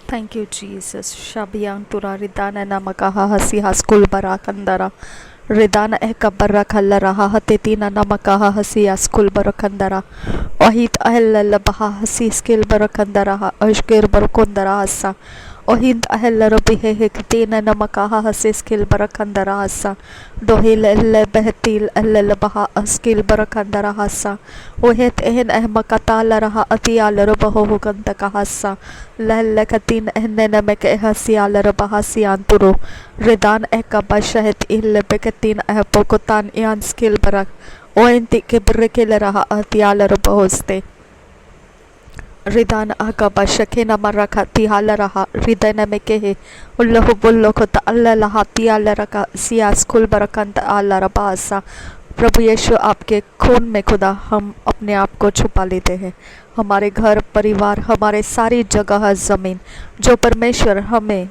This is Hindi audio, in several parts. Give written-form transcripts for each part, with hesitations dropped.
Thank you, Jesus. Shabiyan tura ridana namakaha hasi haskul barakandara. Ridana kabara khalla raha hatetina namakaha hasi haskul barakandara. Ohit ahella baha hasi skill barakandara ashkir barakandara hasa. Ohint ahella robihe hektina namakaha hasi skill barakandara hasa. Dohil elle behtil elle baha skill barakandara hasa. Ohit ehin ehmakatala raha atiyala robaho hukanta kahasa. Lellekatin ehnenemek ehasiala rabahasianturo. Redan ekabashahet illebekatin epokotan ian skill barak. Oenti kebrekele raha atiala rabahoste. Ridan akabashake namarakati halaraha ridanemekehe ullahu bullokota allahati alaraka सिया स्कूल बरकंत आला रबासा। प्रभु यीशु आपके खून में खुदा हम अपने आप को छुपा लेते हैं। हमारे घर परिवार हमारे सारी जगह ज़मीन जो परमेश्वर हमें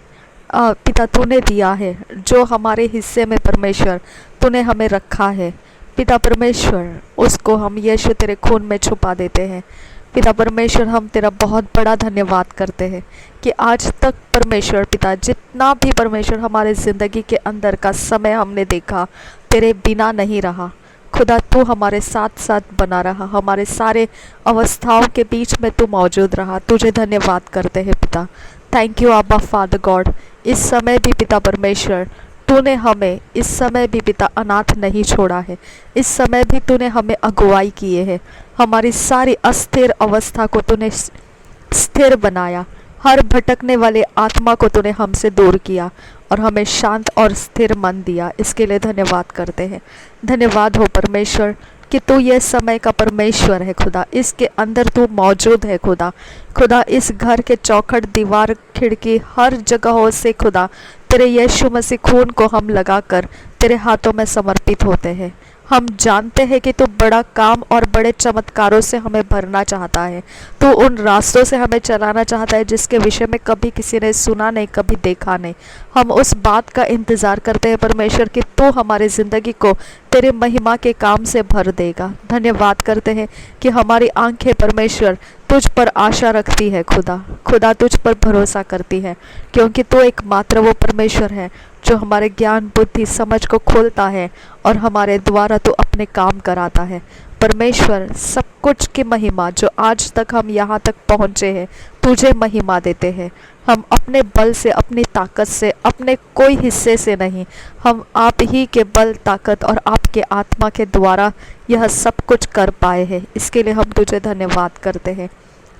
पिता तूने दिया है, जो हमारे हिस्से में परमेश्वर तूने हमें रखा है पिता परमेश्वर, उसको हम यीशु तेरे खून में छुपा देते हैं। पिता परमेश्वर हम तेरा बहुत बड़ा धन्यवाद करते हैं कि आज तक परमेश्वर पिता जितना भी परमेश्वर हमारे ज़िंदगी के अंदर का समय हमने देखा तेरे बिना नहीं रहा। खुदा तू हमारे साथ साथ बना रहा, हमारे सारे अवस्थाओं के बीच में तू मौजूद रहा। तुझे धन्यवाद करते हैं पिता। थैंक यू आबा फादर गॉड। इस समय भी पिता परमेश्वर तूने हमें इस समय भी पिता अनाथ नहीं छोड़ा है। इस समय भी तूने हमें अगुवाई किए है। हमारी सारी अस्थिर अवस्था को तूने स्थिर बनाया। हर भटकने वाले आत्मा को तूने हमसे दूर किया और हमें शांत और स्थिर मन दिया। इसके लिए धन्यवाद करते हैं। धन्यवाद हो परमेश्वर कि तू ये समय का परमेश्वर है खुदा। इसके अंदर तू मौजूद है खुदा। खुदा इस घर के चौखट दीवार खिड़की हर जगहों से खुदा तेरे यीशु मसीह खून को हम लगाकर तेरे हाथों में समर्पित होते हैं। हम जानते हैं कि तू बड़ा काम और बड़े चमत्कारों से हमें भरना चाहता है। तू उन रास्तों से हमें चलाना चाहता है जिसके विषय में कभी किसी ने सुना नहीं, कभी देखा नहीं। हम उस बात का इंतज़ार करते हैं परमेश्वर कि तू हमारी ज़िंदगी को तेरे महिमा के काम से भर देगा। धन्यवाद करते हैं कि हमारी आंखें परमेश्वर तुझ पर आशा रखती है खुदा। खुदा तुझ पर भरोसा करती है क्योंकि तू एकमात्र वो परमेश्वर है जो हमारे ज्ञान बुद्धि समझ को खोलता है और हमारे द्वारा तो अपने काम कराता है। परमेश्वर सब कुछ की महिमा जो आज तक हम यहाँ तक पहुँचे हैं तुझे महिमा देते हैं। हम अपने बल से अपनी ताकत से अपने कोई हिस्से से नहीं, हम आप ही के बल ताकत और आपके आत्मा के द्वारा यह सब कुछ कर पाए हैं। इसके लिए हम तुझे धन्यवाद करते हैं।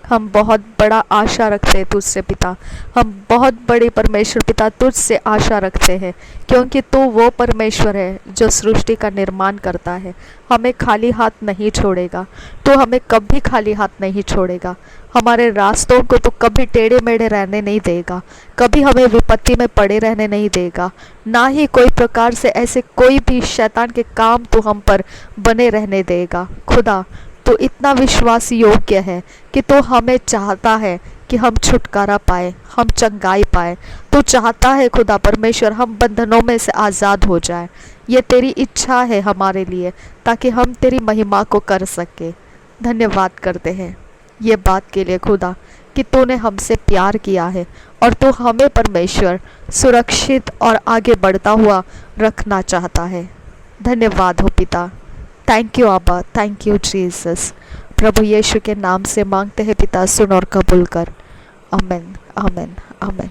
हम बहुत बड़ा आशा रखते हैं तुझसे पिता। हम बहुत बड़ी परमेश्वर पिता तुझसे आशा रखते हैं क्योंकि तू वो परमेश्वर है जो सृष्टि का निर्माण करता है। हमें खाली हाथ नहीं छोड़ेगा। तू हमें कभी खाली हाथ नहीं छोड़ेगा। हमारे रास्तों को तू कभी टेढ़े मेढ़े रहने नहीं देगा। कभी हमें विपत्ति में पड़े रहने नहीं देगा। ना ही कोई प्रकार से ऐसे कोई भी शैतान के काम तू हम पर बने रहने देगा। खुदा तो इतना विश्वास योग्य है कि तो हमें चाहता है कि हम छुटकारा पाए, हम चंगाई पाए। तो चाहता है खुदा परमेश्वर हम बंधनों में से आज़ाद हो जाए। ये तेरी इच्छा है हमारे लिए ताकि हम तेरी महिमा को कर सके। धन्यवाद करते हैं ये बात के लिए खुदा कि तूने हमसे प्यार किया है और तू हमें परमेश्वर सुरक्षित और आगे बढ़ता हुआ रखना चाहता है। धन्यवाद हो पिता। थैंक यू आबा, थैंक यू जीसस। प्रभु यीशु के नाम से मांगते हैं पिता, सुन और कबूल कर। आमेन, आमेन, आमेन।